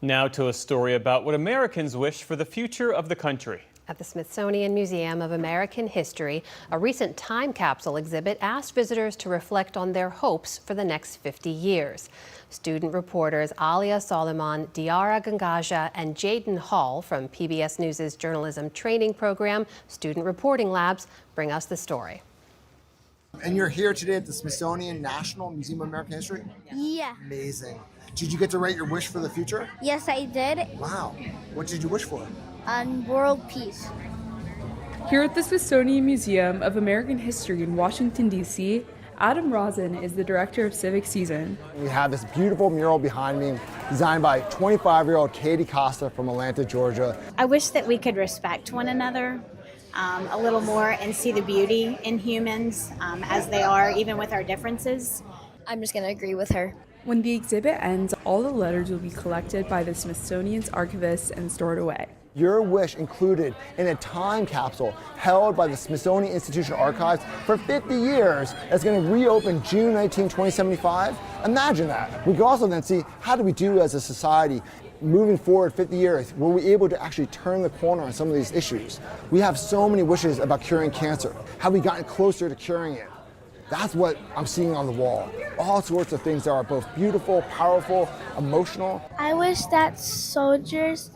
Now to a story about what Americans wish for the future of the country. At the Smithsonian Museum of American History, a recent time capsule exhibit asked visitors to reflect on their hopes for the next 50 years. Student reporters Alia Solomon, Diara Gangaja, and Jaden Hall from PBS News' journalism training program, Student Reporting Labs, bring us the story. And you're here today at the Smithsonian National Museum of American History? Yeah. Amazing. Did you get to write your wish for the future? Yes, I did. Wow. What did you wish for? On world peace. Here at the Smithsonian Museum of American History in Washington, D.C., Adam Rosen is the director of Civic Season. We have this beautiful mural behind me designed by 25-year-old Katie Costa from Atlanta, Georgia. I wish that we could respect one another a little more and see the beauty in humans as they are, even with our differences. I'm just going to agree with her. When the exhibit ends, all the letters will be collected by the Smithsonian's archivists and stored away. Your wish included in a time capsule held by the Smithsonian Institution Archives for 50 years that's going to reopen June 19, 2075. Imagine that. We can also then see how do we do as a society moving forward 50 years. Were we able to actually turn the corner on some of these issues? We have so many wishes about curing cancer. Have we gotten closer to curing it? That's what I'm seeing on the wall. All sorts of things that are both beautiful, powerful, emotional. I wish that soldiers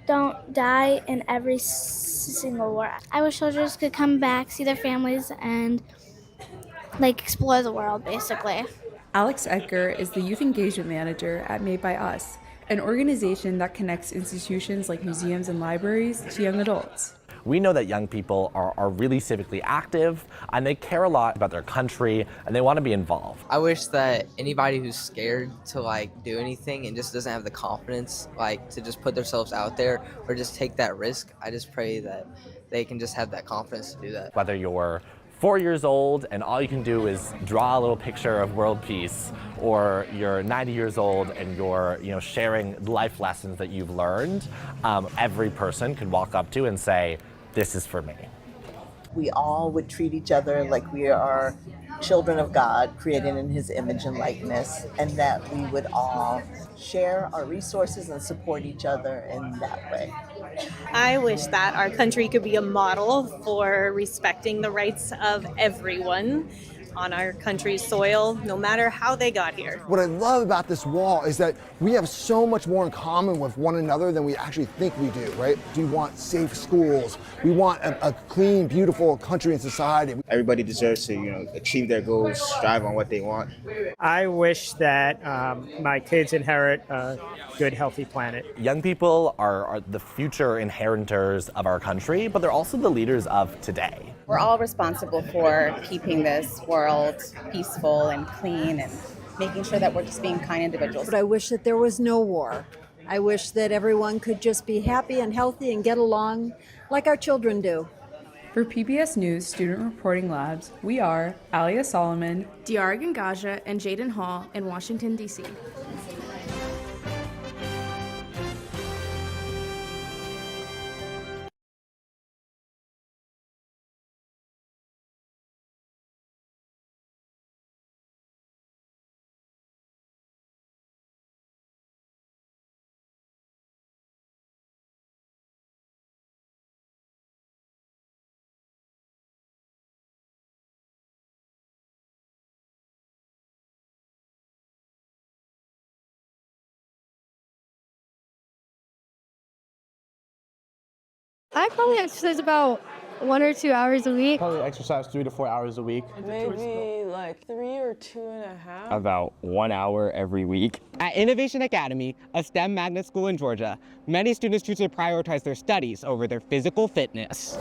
don't die in every single war. I wish soldiers could come back, see their families, and explore the world, basically. Alex Edgar is the Youth Engagement Manager at Made by Us, an organization that connects institutions like museums and libraries to young adults. We know that young people are really civically active and they care a lot about their country and they want to be involved. I wish that anybody who's scared to do anything and just doesn't have the confidence to just put themselves out there or just take that risk, I just pray that they can just have that confidence to do that. Whether you're 4 years old and all you can do is draw a little picture of world peace, or you're 90 years old and you're sharing life lessons that you've learned, every person could walk up to and say, "This is for me." We all would treat each other like we are children of God, created in His image and likeness, and that we would all share our resources and support each other in that way. I wish that our country could be a model for respecting the rights of everyone on our country's soil, no matter how they got here. What I love about this wall is that we have so much more in common with one another than we actually think we do, right? We want safe schools. We want a clean, beautiful country and society. Everybody deserves to, achieve their goals, strive on what they want. I wish that my kids inherit a good, healthy planet. Young people are the future inheritors of our country, but they're also the leaders of today. We're all responsible for keeping this world peaceful and clean and making sure that we're just being kind individuals. But I wish that there was no war. I wish that everyone could just be happy and healthy and get along like our children do. For PBS News Student Reporting Labs, we are Alia Solomon, Diara Gangaja, and Jaden Hall in Washington, D.C. I probably exercise about 1 or 2 hours a week. Probably exercise 3 to 4 hours a week. Maybe 3 or 2.5. About 1 hour every week. At Innovation Academy, a STEM magnet school in Georgia, many students choose to prioritize their studies over their physical fitness.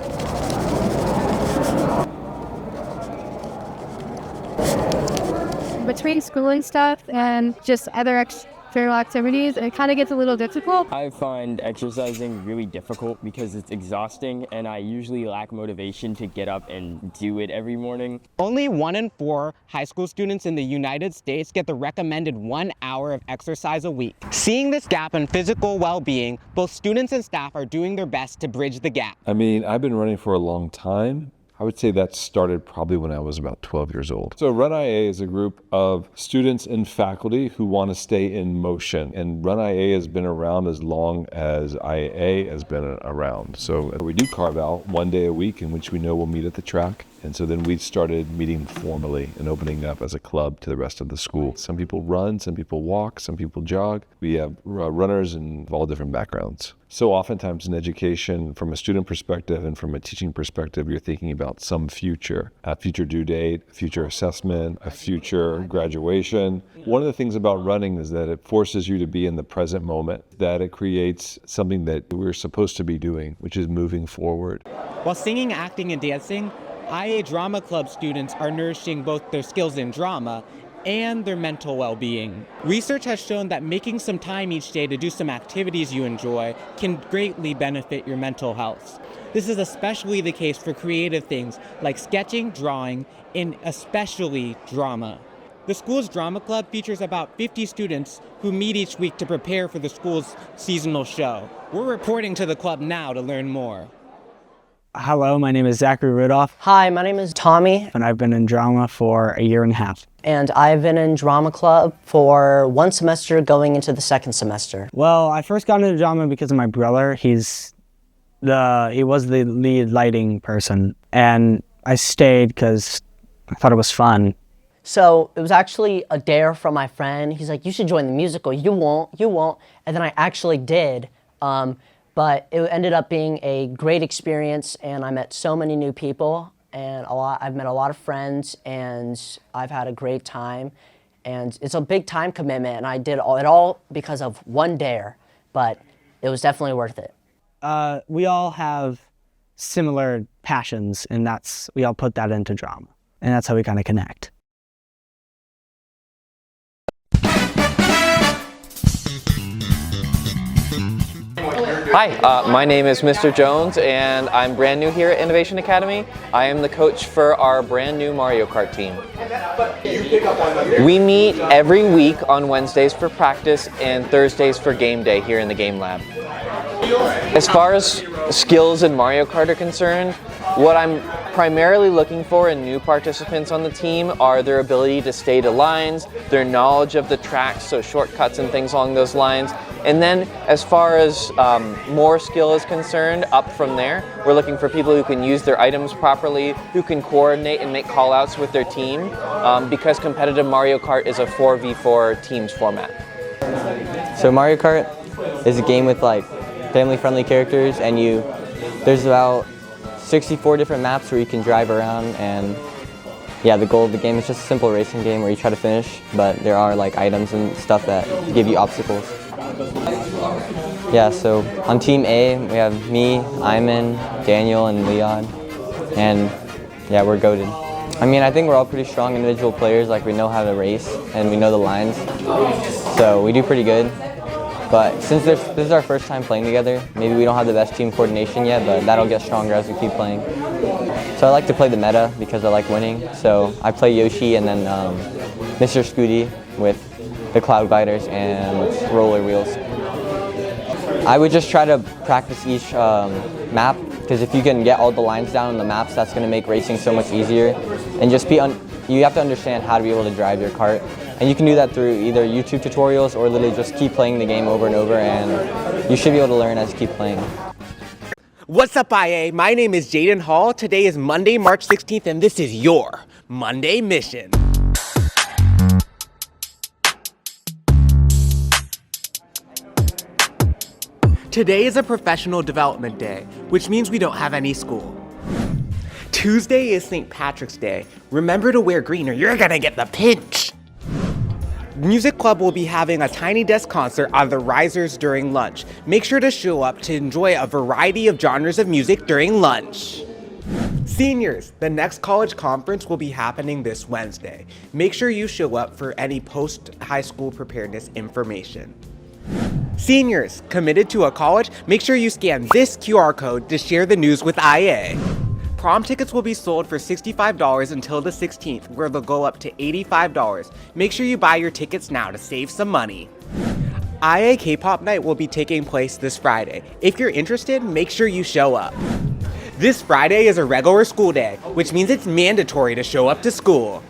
Between schooling stuff and just other extracurricular activities, it kind of gets a little difficult. I find exercising really difficult because it's exhausting and I usually lack motivation to get up and do it every morning. Only 1 in 4 high school students in the United States get the recommended 1 hour of exercise a week. Seeing this gap in physical well-being, both students and staff are doing their best to bridge the gap. I mean, I've been running for a long time, I would say that started probably when I was about 12 years old. So Run IA is a group of students and faculty who want to stay in motion. And Run IA has been around as long as IA has been around. So we do carve out one day a week in which we know we'll meet at the track. And so then we started meeting formally and opening up as a club to the rest of the school. Some people run, some people walk, some people jog. We have runners of all different backgrounds. So oftentimes in education, from a student perspective and from a teaching perspective, you're thinking about some future, a future due date, a future assessment, a future graduation. One of the things about running is that it forces you to be in the present moment, that it creates something that we're supposed to be doing, which is moving forward. While singing, acting, and dancing, IA Drama Club students are nourishing both their skills in drama and their mental well-being. Research has shown that making some time each day to do some activities you enjoy can greatly benefit your mental health. This is especially the case for creative things like sketching, drawing, and especially drama. The school's drama club features about 50 students who meet each week to prepare for the school's seasonal show. We're reporting to the club now to learn more. Hello, my name is Zachary Rudolph. Hi, my name is Tommy. And I've been in drama for a year and a half. And I've been in drama club for one semester going into the second semester. Well, I first got into drama because of my brother. He was the lead lighting person. And I stayed because I thought it was fun. So it was actually a dare from my friend. He's like, you should join the musical. You won't. And then I actually did. But it ended up being a great experience, and I met so many new people, and I've met a lot of friends, and I've had a great time. And it's a big time commitment, and I did it all because of one dare, but it was definitely worth it. We all have similar passions, and we all put that into drama, and that's how we kind of connect. Hi, my name is Mr. Jones and I'm brand new here at Innovation Academy. I am the coach for our brand new Mario Kart team. We meet every week on Wednesdays for practice and Thursdays for game day here in the game lab. As far as skills in Mario Kart are concerned, what I'm primarily looking for in new participants on the team are their ability to stay to lines, their knowledge of the tracks, so shortcuts and things along those lines. And then as far as more skill is concerned, up from there, we're looking for people who can use their items properly, who can coordinate and make call-outs with their team, because competitive Mario Kart is a 4v4 teams format. So Mario Kart is a game with like family-friendly characters, and there's about 64 different maps where you can drive around, and yeah, the goal of the game is just a simple racing game where you try to finish, but there are like items and stuff that give you obstacles. Yeah, so on Team A, we have me, Iman, Daniel, and Leon, and yeah, we're goated. I mean, I think we're all pretty strong individual players, like we know how to race and we know the lines, so we do pretty good. But since this is our first time playing together, maybe we don't have the best team coordination yet, but that'll get stronger as we keep playing. So I like to play the meta because I like winning. So I play Yoshi and then Mr. Scooty with the Cloud Gliders and roller wheels. I would just try to practice each map, because if you can get all the lines down on the maps, that's going to make racing so much easier. And just you have to understand how to be able to drive your kart. And you can do that through either YouTube tutorials or literally just keep playing the game over and over, and you should be able to learn as you keep playing. What's up, IA? My name is Jaden Hall. Today is Monday, March 16th, and this is your Monday Mission. Today is a professional development day, which means we don't have any school. Tuesday is St. Patrick's Day. Remember to wear green or you're gonna get the pinch. Music Club will be having a Tiny Desk concert on the risers during lunch. Make sure to show up to enjoy a variety of genres of music during lunch. Seniors, the next college conference will be happening this Wednesday. Make sure you show up for any post-high school preparedness information. Seniors, committed to a college, make sure you scan this QR code to share the news with IA. Prom tickets will be sold for $65 until the 16th, where they'll go up to $85. Make sure you buy your tickets now to save some money. IA K-pop night will be taking place this Friday. If you're interested, make sure you show up. This Friday is a regular school day, which means it's mandatory to show up to school.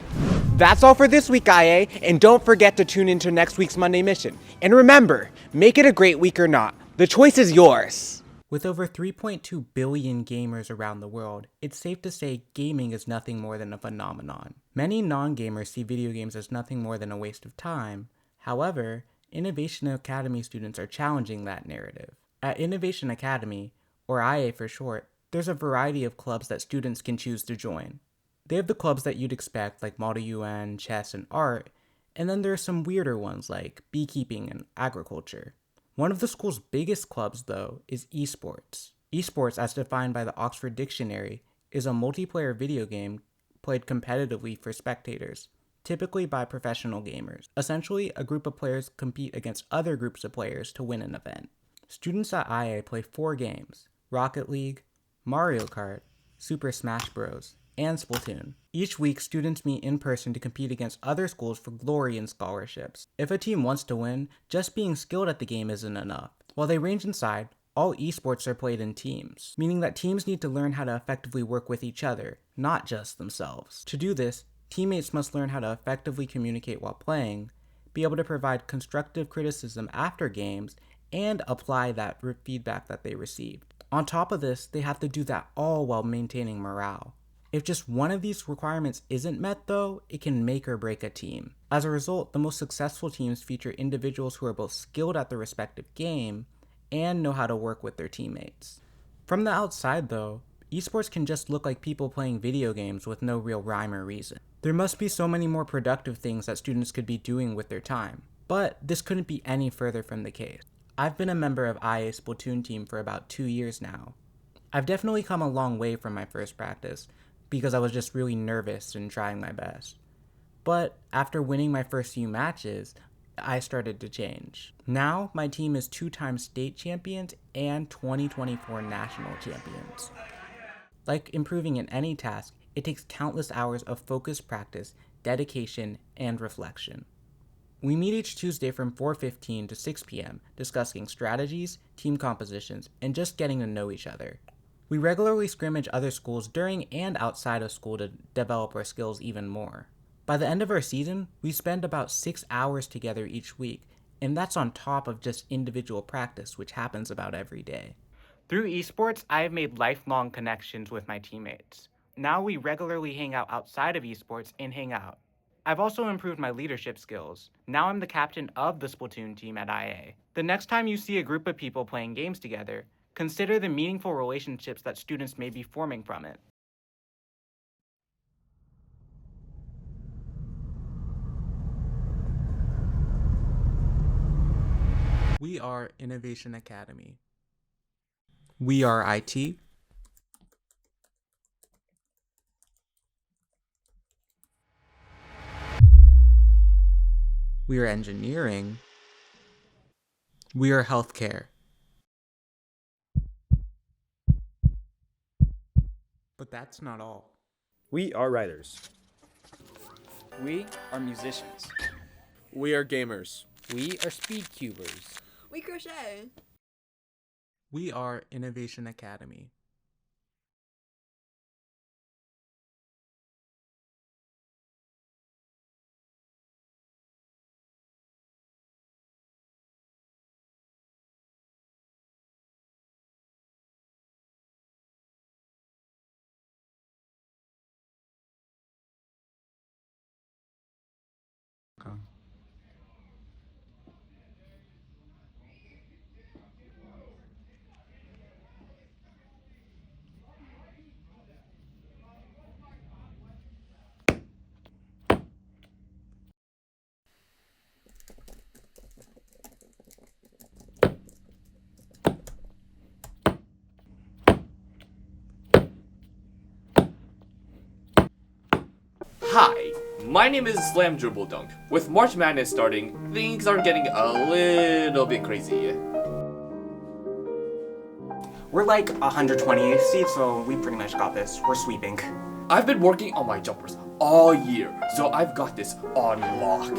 That's all for this week, IA, and don't forget to tune into next week's Monday Mission. And remember, make it a great week or not. The choice is yours. With over 3.2 billion gamers around the world, it's safe to say gaming is nothing more than a phenomenon. Many non-gamers see video games as nothing more than a waste of time. However, Innovation Academy students are challenging that narrative. At Innovation Academy, or IA for short, there's a variety of clubs that students can choose to join. They have the clubs that you'd expect, like Model UN, chess, and art, and then there are some weirder ones like beekeeping and agriculture. One of the school's biggest clubs, though, is esports. Esports, as defined by the Oxford Dictionary, is a multiplayer video game played competitively for spectators, typically by professional gamers. Essentially, a group of players compete against other groups of players to win an event. Students at IA play 4 games: Rocket League, Mario Kart, Super Smash Bros., and Splatoon. Each week, students meet in person to compete against other schools for glory and scholarships. If a team wants to win, just being skilled at the game isn't enough. While they range in side, all esports are played in teams, meaning that teams need to learn how to effectively work with each other, not just themselves. To do this, teammates must learn how to effectively communicate while playing, be able to provide constructive criticism after games, and apply that feedback that they received. On top of this, they have to do that all while maintaining morale. If just one of these requirements isn't met though, it can make or break a team. As a result, the most successful teams feature individuals who are both skilled at the respective game and know how to work with their teammates. From the outside though, esports can just look like people playing video games with no real rhyme or reason. There must be so many more productive things that students could be doing with their time, but this couldn't be any further from the case. I've been a member of IA's Splatoon team for about 2 years now. I've definitely come a long way from my first practice, because I was just really nervous and trying my best. But after winning my first few matches, I started to change. Now, my team is 2-time state champions and 2024 national champions. Like improving in any task, it takes countless hours of focused practice, dedication, and reflection. We meet each Tuesday from 4:15 to 6 p.m., discussing strategies, team compositions, and just getting to know each other. We regularly scrimmage other schools during and outside of school to develop our skills even more. By the end of our season, we spend about 6 hours together each week, and that's on top of just individual practice, which happens about every day. Through esports, I have made lifelong connections with my teammates. Now we regularly hang out outside of esports and hang out. I've also improved my leadership skills. Now I'm the captain of the Splatoon team at IA. The next time you see a group of people playing games together, consider the meaningful relationships that students may be forming from it. We are Innovation Academy. We are IT. We are engineering. We are healthcare. But that's not all. We are writers. We are musicians. We are gamers. We are speed cubers. We crochet. We are Innovation Academy. Hi, my name is Slam Dribble Dunk. With March Madness starting, things are getting a little bit crazy. We're like 128 seats, so we pretty much got this. We're sweeping. I've been working on my jumpers all year, so I've got this on lock.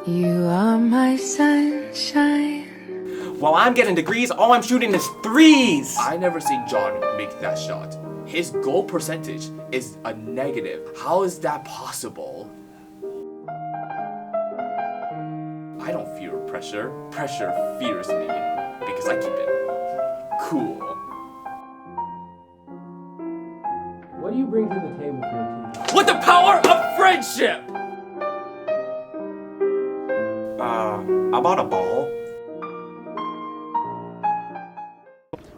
You are my sunshine. While I'm getting degrees, all I'm shooting is threes. I never seen John make that shot. his goal percentage is a negative. How is that possible? I don't fear pressure. Pressure fears me because I keep it cool. What do you bring to the table for your team? With the power of friendship! I bought a ball.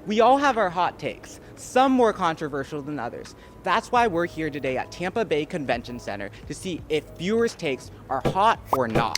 We all have our hot takes, some more controversial than others. That's why we're here today at Tampa Bay Convention Center to see if viewers' takes are hot or not.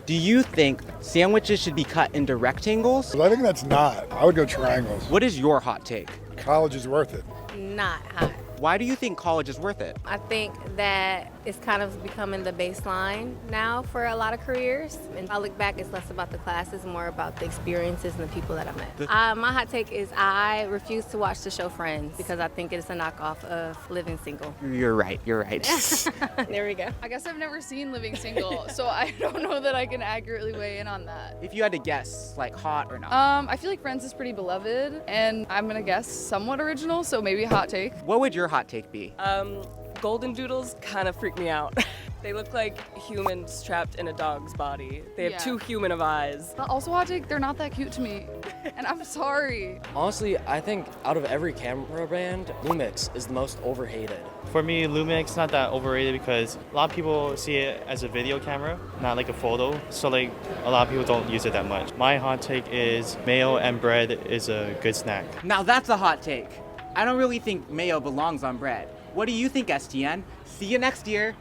Do you think sandwiches should be cut into rectangles? I think that's not. I would go triangles. What is your hot take? College is worth it. Not hot. Why do you think college is worth it? I think that it's kind of becoming the baseline now for a lot of careers. And I look back, it's less about the classes, more about the experiences and the people that I met. My hot take is I refuse to watch the show Friends because I think it's a knockoff of Living Single. You're right, you're right. There we go. I guess I've never seen Living Single, so I don't know that I can accurately weigh in on that. If you had to guess, like hot or not? I feel like Friends is pretty beloved, and I'm gonna guess somewhat original, so maybe a hot take. What would your hot take be? Golden doodles kind of freak me out. They look like humans trapped in a dog's body. They have too human of eyes. Also hot take, they're not that cute to me, and I'm sorry. Honestly, I think out of every camera brand, Lumix is the most overhated. For me, Lumix not that overrated because a lot of people see it as a video camera, not like a photo. So like a lot of people don't use it that much. My hot take is mayo and bread is a good snack. Now that's a hot take. I don't really think mayo belongs on bread. What do you think, STN? See you next year.